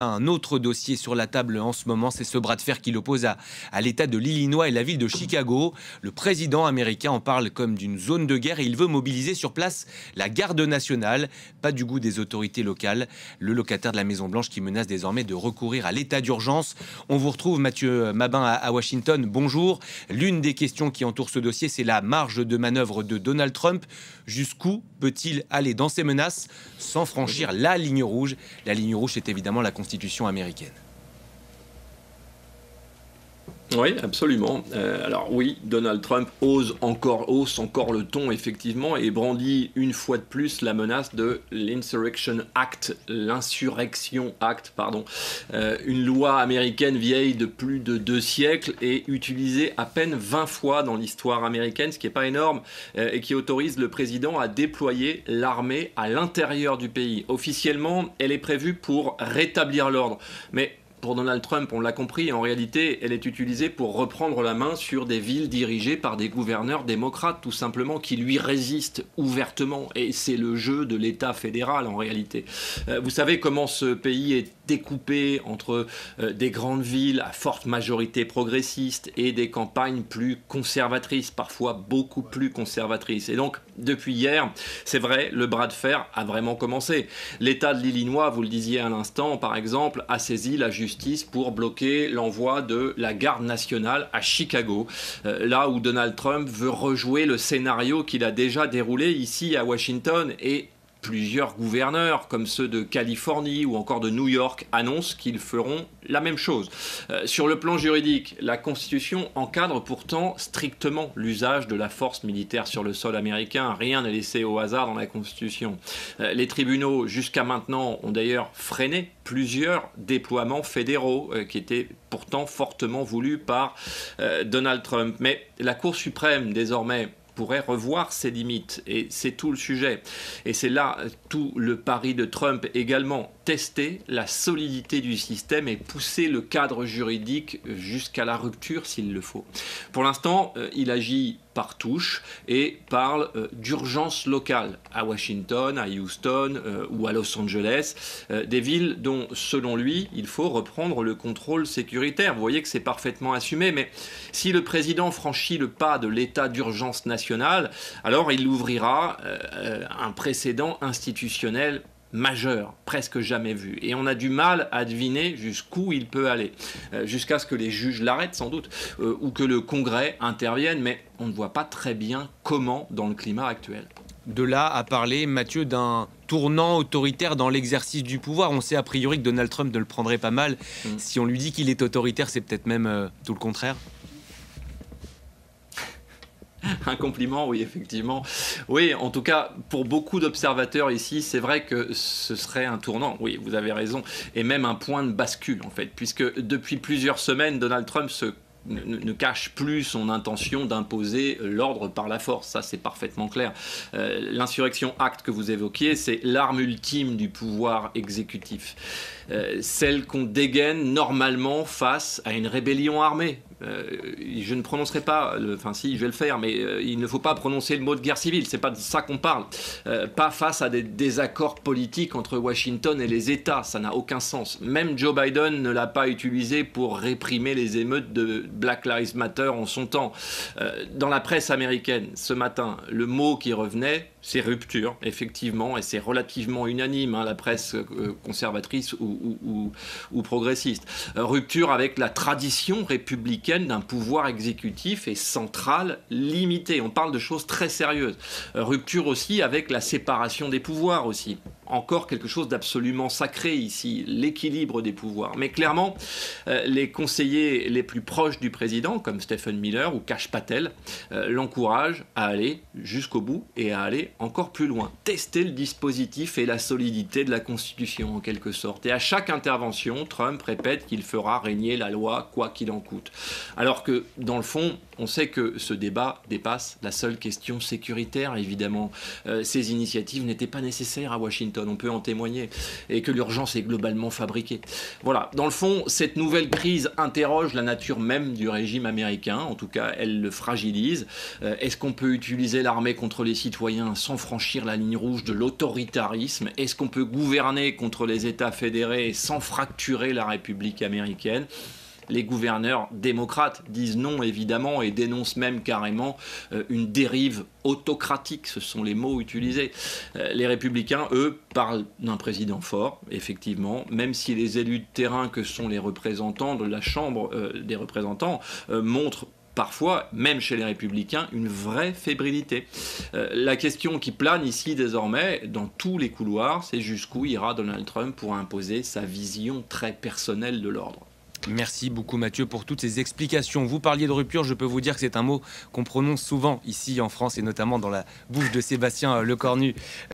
Un autre dossier sur la table en ce moment, c'est ce bras de fer qui l'oppose à l'État de l'Illinois et la ville de Chicago. Le président américain en parle comme d'une zone de guerre et il veut mobiliser sur place la garde nationale. Pas du goût des autorités locales. Le locataire de la Maison-Blanche qui menace désormais de recourir à l'état d'urgence. On vous retrouve, Mathieu Mabin, à Washington. Bonjour. L'une des questions qui entoure ce dossier, c'est la marge de manœuvre de Donald Trump. Jusqu'où peut-il aller dans ses menaces sans franchir la ligne rouge? La ligne rouge, c'est évidemment la Constitution américaine. Oui, absolument. Alors oui, Donald Trump hausse encore le ton, effectivement, et brandit une fois de plus la menace de l'Insurrection Act, une loi américaine vieille de plus de 2 siècles et utilisée à peine 20 fois dans l'histoire américaine, ce qui n'est pas énorme, et qui autorise le président à déployer l'armée à l'intérieur du pays. Officiellement, elle est prévue pour rétablir l'ordre, mais pour Donald Trump, on l'a compris, en réalité, elle est utilisée pour reprendre la main sur des villes dirigées par des gouverneurs démocrates, tout simplement, qui lui résistent ouvertement. Et c'est le jeu de l'État fédéral, en réalité. Vous savez comment ce pays est découpé entre des grandes villes à forte majorité progressiste et des campagnes plus conservatrices, parfois beaucoup plus conservatrices. Et donc, depuis hier, c'est vrai, le bras de fer a vraiment commencé. L'État de l'Illinois, vous le disiez à l'instant, par exemple, a saisi la justice pour bloquer l'envoi de la garde nationale à Chicago, là où Donald Trump veut rejouer le scénario qu'il a déjà déroulé ici à Washington, et plusieurs gouverneurs, comme ceux de Californie ou encore de New York, annoncent qu'ils feront la même chose. Sur le plan juridique, la Constitution encadre pourtant strictement l'usage de la force militaire sur le sol américain. Rien n'est laissé au hasard dans la Constitution. Les tribunaux, jusqu'à maintenant, ont d'ailleurs freiné plusieurs déploiements fédéraux qui étaient pourtant fortement voulus par Donald Trump. Mais la Cour suprême, désormais, pourrait revoir ses limites, et c'est tout le sujet. Et c'est là tout le pari de Trump également, tester la solidité du système et pousser le cadre juridique jusqu'à la rupture s'il le faut. Pour l'instant, il agit par touche et parle d'urgence locale à Washington, à Houston ou à Los Angeles, des villes dont, selon lui, il faut reprendre le contrôle sécuritaire. Vous voyez que c'est parfaitement assumé, mais si le président franchit le pas de l'état d'urgence nationale, alors il ouvrira un précédent institutionnel majeur, presque jamais vu. Et on a du mal à deviner jusqu'où il peut aller, jusqu'à ce que les juges l'arrêtent sans doute, ou que le Congrès intervienne, mais on ne voit pas très bien comment dans le climat actuel. De là à parler, Mathieu, d'un tournant autoritaire dans l'exercice du pouvoir. On sait a priori que Donald Trump ne le prendrait pas mal. Si on lui dit qu'il est autoritaire, c'est peut-être même tout le contraire. Un compliment, oui, effectivement. Oui, en tout cas, pour beaucoup d'observateurs ici, c'est vrai que ce serait un tournant. Oui, vous avez raison. Et même un point de bascule, en fait, puisque depuis plusieurs semaines, Donald Trump ne cache plus son intention d'imposer l'ordre par la force. Ça, c'est parfaitement clair. L'Insurrection Act que vous évoquiez, c'est l'arme ultime du pouvoir exécutif. Celle qu'on dégaine normalement face à une rébellion armée. Je ne prononcerai pas, enfin si, je vais le faire, mais il ne faut pas prononcer le mot de guerre civile, c'est pas de ça qu'on parle. Pas face à des désaccords politiques entre Washington et les États, ça n'a aucun sens. Même Joe Biden ne l'a pas utilisé pour réprimer les émeutes de Black Lives Matter en son temps. Dans la presse américaine, ce matin, le mot qui revenait, c'est rupture, effectivement, et c'est relativement unanime, hein, la presse conservatrice ou progressiste. Rupture avec la tradition républicaine d'un pouvoir exécutif et central limité. On parle de choses très sérieuses. Rupture aussi avec la séparation des pouvoirs aussi. Encore quelque chose d'absolument sacré ici, l'équilibre des pouvoirs. Mais clairement, les conseillers les plus proches du président, comme Stephen Miller ou Kash Patel, l'encouragent à aller jusqu'au bout et à aller encore plus loin. Tester le dispositif et la solidité de la Constitution, en quelque sorte. Et à chaque intervention, Trump répète qu'il fera régner la loi, quoi qu'il en coûte. Alors que, dans le fond, on sait que ce débat dépasse la seule question sécuritaire, évidemment. Ces initiatives n'étaient pas nécessaires à Washington. Washington, on peut en témoigner, et que l'urgence est globalement fabriquée. Voilà, dans le fond, cette nouvelle crise interroge la nature même du régime américain, en tout cas, elle le fragilise. Est-ce qu'on peut utiliser l'armée contre les citoyens sans franchir la ligne rouge de l'autoritarisme? Est-ce qu'on peut gouverner contre les États fédérés sans fracturer la République américaine? Les gouverneurs démocrates disent non, évidemment, et dénoncent même carrément une dérive autocratique. Ce sont les mots utilisés. Les républicains, eux, parlent d'un président fort, effectivement, même si les élus de terrain que sont les représentants de la Chambre des représentants montrent parfois, même chez les républicains, une vraie fébrilité. La question qui plane ici désormais, dans tous les couloirs, c'est jusqu'où ira Donald Trump pour imposer sa vision très personnelle de l'ordre. Merci beaucoup Mathieu pour toutes ces explications. Vous parliez de rupture, je peux vous dire que c'est un mot qu'on prononce souvent ici en France et notamment dans la bouche de Sébastien Lecornu.